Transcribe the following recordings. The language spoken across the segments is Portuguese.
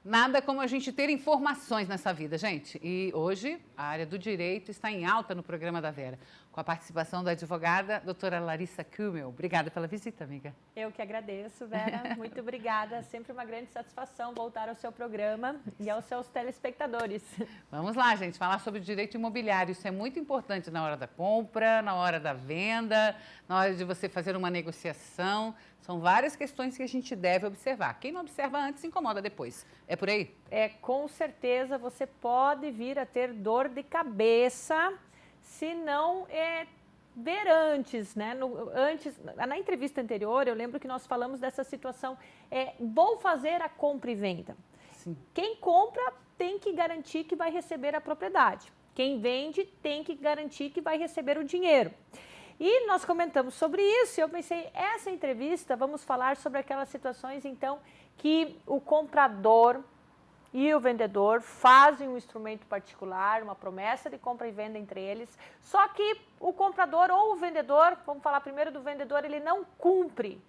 Nada como a gente ter informações nessa vida, gente. E hoje a área do direito está em alta no programa da Vera, com a participação da advogada doutora Larissa Kümmel. Obrigada pela visita, amiga. Eu que agradeço, Vera. Muito obrigada. Sempre uma grande satisfação voltar ao seu programa e aos seus telespectadores. Vamos lá, gente, falar sobre direito imobiliário. Isso é muito importante na hora da compra, na hora da venda, na hora de você fazer uma negociação. São várias questões que a gente deve observar. Quem não observa antes se incomoda depois. É por aí? Com certeza você pode vir a ter dor de cabeça se não ver antes, né? Na entrevista anterior, eu lembro que nós falamos dessa situação. Vou fazer a compra e venda. Sim. Quem compra tem que garantir que vai receber a propriedade. Quem vende tem que garantir que vai receber o dinheiro. E nós comentamos sobre isso e eu pensei, essa entrevista, vamos falar sobre aquelas situações, então, que o comprador e o vendedor fazem um instrumento particular, uma promessa de compra e venda entre eles, só que o comprador ou o vendedor, vamos falar primeiro do vendedor, ele não cumpre.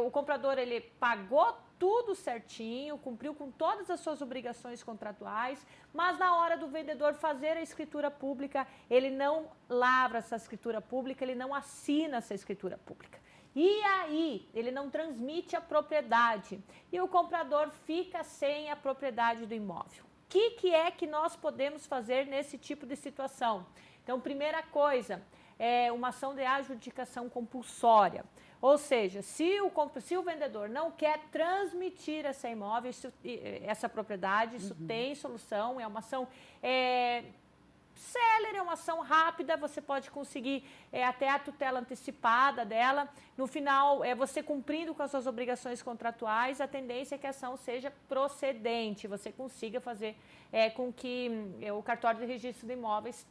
O comprador, ele pagou tudo certinho, cumpriu com todas as suas obrigações contratuais, mas na hora do vendedor fazer a escritura pública, ele não lavra essa escritura pública, ele não assina essa escritura pública. E aí, ele não transmite a propriedade e o comprador fica sem a propriedade do imóvel. O que é que nós podemos fazer nesse tipo de situação? Então, primeira coisa, é uma ação de adjudicação compulsória. Ou seja, se o vendedor não quer transmitir essa propriedade, isso tem solução, é uma ação célere, é uma ação rápida, você pode conseguir até a tutela antecipada dela. No final, você cumprindo com as suas obrigações contratuais, a tendência é que a ação seja procedente, você consiga fazer com que o cartório de registro de imóveis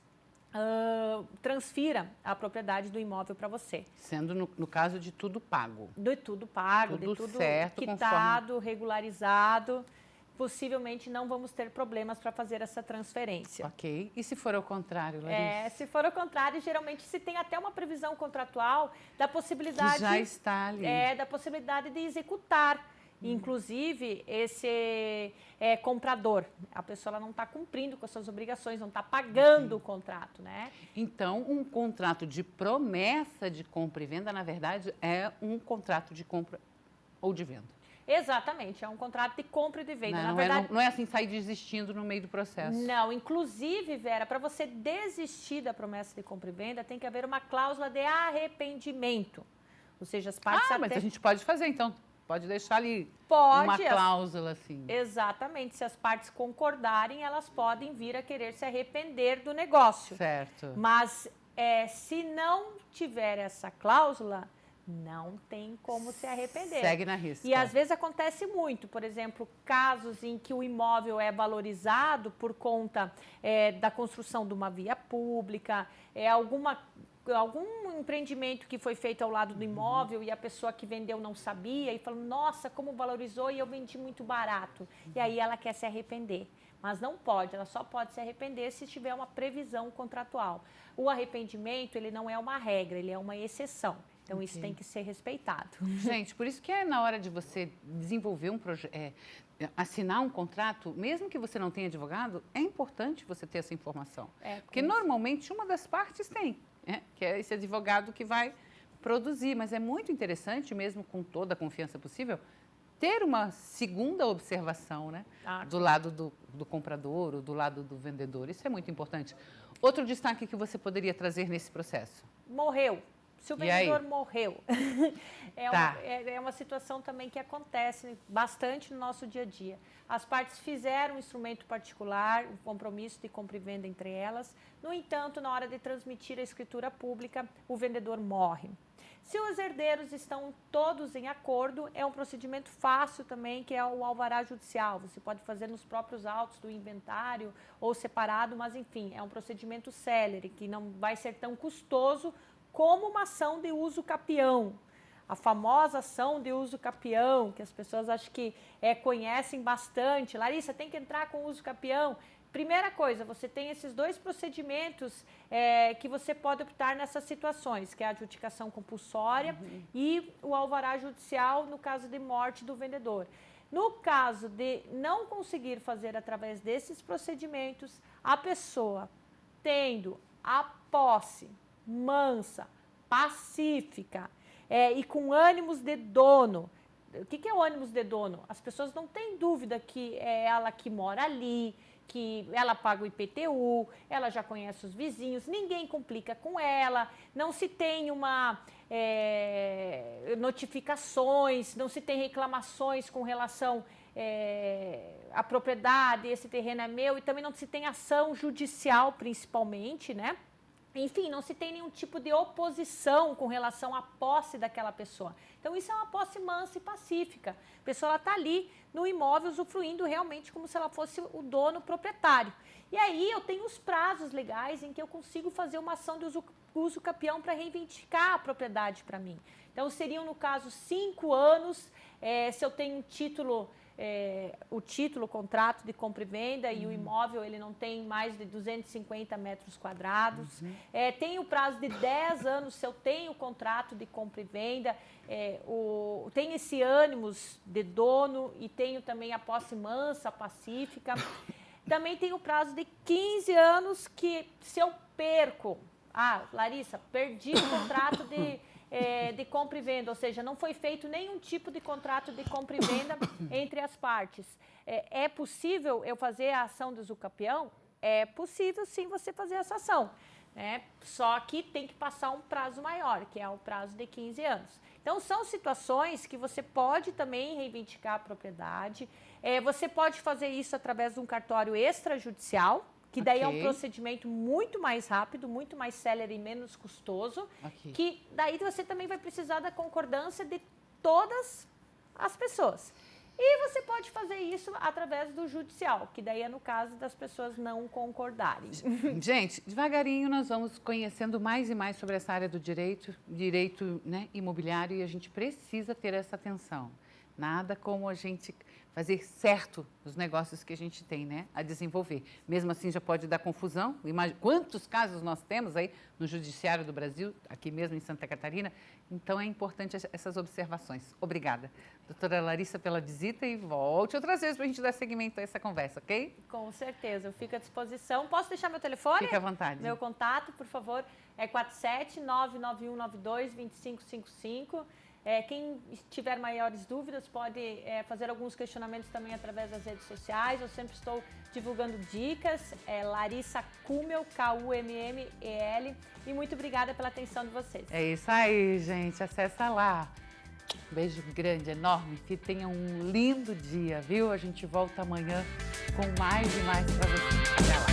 transfira a propriedade do imóvel para você. Sendo no caso de tudo pago. De tudo pago, de tudo certo, quitado, conforme... regularizado. Possivelmente não vamos ter problemas para fazer essa transferência. Ok. E se for ao contrário, Larissa? Se for ao contrário, geralmente se tem até uma previsão contratual da possibilidade... Que já está ali. Da possibilidade de executar. Inclusive, esse comprador, a pessoa ela não está cumprindo com as suas obrigações, não está pagando o contrato, né? Então, um contrato de promessa de compra e venda, na verdade, é um contrato de compra ou de venda. Exatamente, é um contrato de compra e de venda. Não é assim sair desistindo no meio do processo. Não, inclusive, Vera, para você desistir da promessa de compra e venda, tem que haver uma cláusula de arrependimento. Ou seja, as partes... mas a gente pode fazer, então. Pode deixar ali uma cláusula, assim. Exatamente. Se as partes concordarem, elas podem vir a querer se arrepender do negócio. Certo. Mas se não tiver essa cláusula, não tem como se arrepender. Segue na risca. E às vezes acontece muito, por exemplo, casos em que o imóvel é valorizado por conta da construção de uma via pública, algum empreendimento que foi feito ao lado do imóvel e a pessoa que vendeu não sabia e falou, nossa, como valorizou e eu vendi muito barato. E aí ela quer se arrepender. Mas não pode, ela só pode se arrepender se tiver uma previsão contratual. O arrependimento, ele não é uma regra, ele é uma exceção. Então, isso tem que ser respeitado. Gente, por isso que na hora de você desenvolver um projeto, assinar um contrato, mesmo que você não tenha advogado, é importante você ter essa informação. Porque normalmente uma das partes tem, que é esse advogado que vai produzir. Mas é muito interessante, mesmo com toda a confiança possível, ter uma segunda observação, né? Do lado do comprador ou do lado do vendedor. Isso é muito importante. Outro destaque que você poderia trazer nesse processo? Morreu. Se o vendedor morreu, é uma situação também que acontece bastante no nosso dia a dia. As partes fizeram um instrumento particular, um compromisso de compra e venda entre elas. No entanto, na hora de transmitir a escritura pública, o vendedor morre. Se os herdeiros estão todos em acordo, é um procedimento fácil também, que é o alvará judicial. Você pode fazer nos próprios autos do inventário ou separado, mas enfim, é um procedimento célere, que não vai ser tão custoso como uma ação de uso capião. A famosa ação de uso capião, que as pessoas acho que conhecem bastante. Larissa, tem que entrar com uso capião. Primeira coisa, você tem esses dois procedimentos que você pode optar nessas situações, que é a adjudicação compulsória e o alvará judicial no caso de morte do vendedor. No caso de não conseguir fazer através desses procedimentos, a pessoa tendo a posse mansa, pacífica e com ânimos de dono. O que é o ânimos de dono? As pessoas não têm dúvida que é ela que mora ali, que ela paga o IPTU, ela já conhece os vizinhos, ninguém complica com ela, não se tem notificações, não se tem reclamações com relação à propriedade, esse terreno é meu, e também não se tem ação judicial, principalmente, né? Enfim, não se tem nenhum tipo de oposição com relação à posse daquela pessoa. Então, isso é uma posse mansa e pacífica. A pessoa está ali no imóvel usufruindo realmente como se ela fosse o dono proprietário. E aí eu tenho os prazos legais em que eu consigo fazer uma ação de uso capião para reivindicar a propriedade para mim. Então, seriam, no caso, 5 anos, se eu tenho um título... o título, o contrato de compra e venda e o imóvel ele não tem mais de 250 metros quadrados. Tem o prazo de 10 anos se eu tenho o contrato de compra e venda, tem esse ânimos de dono e tenho também a posse mansa, pacífica. Também tem o prazo de 15 anos que se eu perco, Larissa, perdi o contrato de compra e venda, ou seja, não foi feito nenhum tipo de contrato de compra e venda entre as partes. É possível eu fazer a ação do usucapião? É possível sim você fazer essa ação, né? Só que tem que passar um prazo maior, que é o prazo de 15 anos. Então, são situações que você pode também reivindicar a propriedade, você pode fazer isso através de um cartório extrajudicial, que daí é um procedimento muito mais rápido, muito mais célere e menos custoso, que daí você também vai precisar da concordância de todas as pessoas. E você pode fazer isso através do judicial, que daí é no caso das pessoas não concordarem. Gente, devagarinho nós vamos conhecendo mais e mais sobre essa área do direito, né, imobiliário, e a gente precisa ter essa atenção. Nada como a gente fazer certo os negócios que a gente tem, né, a desenvolver. Mesmo assim, já pode dar confusão. Quantos casos nós temos aí no Judiciário do Brasil, aqui mesmo em Santa Catarina? Então, é importante essas observações. Obrigada, doutora Larissa, pela visita e volte outras vezes para a gente dar seguimento a essa conversa, ok? Com certeza, eu fico à disposição. Posso deixar meu telefone? Fique à vontade. Meu contato, por favor, é 47-99192-2555. Quem tiver maiores dúvidas pode fazer alguns questionamentos também através das redes sociais. Eu sempre estou divulgando dicas. Larissa Kummel, Kummel. E muito obrigada pela atenção de vocês. É isso aí, gente. Acessa lá. Beijo grande, enorme. Que tenha um lindo dia, viu? A gente volta amanhã com mais e mais para você. Até lá.